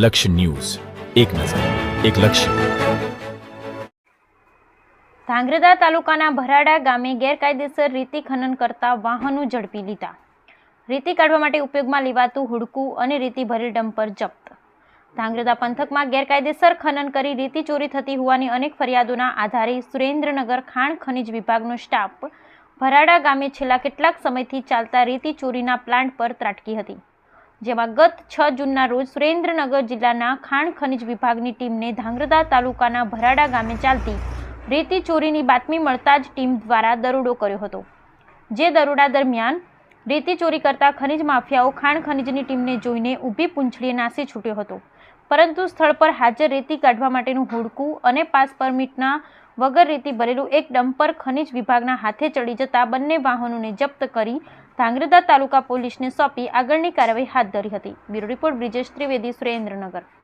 લક્ષ્ય ન્યૂઝ, એક નજર, એક લક્ષ્ય. ધાંગ્રધા તાલુકાના ભરાડા ગામે ગેરકાયદેસર રેતી ખનન કરતા વાહનો ઝડપી લીધા. રેતી કાઢવા માટે ઉપયોગમાં લેવાતું હુડકું અને રેતી ભરેલ ડમ્પર જપ્ત. ધાંગ્રધા પંથકમાં ગેરકાયદેસર ખનન કરી રેતી ચોરી થતી હોવાની અનેક ફરિયાદોના આધારે સુરેન્દ્રનગર ખાણ ખનીજ વિભાગનો સ્ટાફ ભરાડા ગામે છેલ્લા કેટલાક સમયથી ચાલતા રેતી ચોરીના પ્લાન્ટ પર ત્રાટકી હતી, જેમાં ગત 6 જૂનના રોજ સુરેન્દ્રનગર જિલ્લાના ખાણ ખનીજ વિભાગની ટીમને ધાંગ્રધા તાલુકાના ભરાડા ગામે ચાલતી રેતી ચોરીની બાતમી મળતા જ ટીમ દ્વારા દરોડો કર્યો હતો. જે દરોડા દરમિયાન રેતી ચોરી કરતા ખનીજ માફિયાઓ ખાણ ખનીજની ટીમને જોઈને ઊભી પૂંછડીએ નાસી છૂટ્યો હતો, પરંતુ સ્થળ પર હાજર રેતી કાઢવા માટેનું હુડકું અને પાસ પરમિટના વગર રેતી ભરેલું એક ડમ્પર ખનીજ વિભાગના હાથે ચડી જતા બંને વાહનોને જપ્ત કરી ધાંગ્રધા તાલુકા પોલીસને સોંપી આગળની કાર્યવાહી હાથ ધરી હતી. Bureau report Brijesh Trivedi, Surendranagar.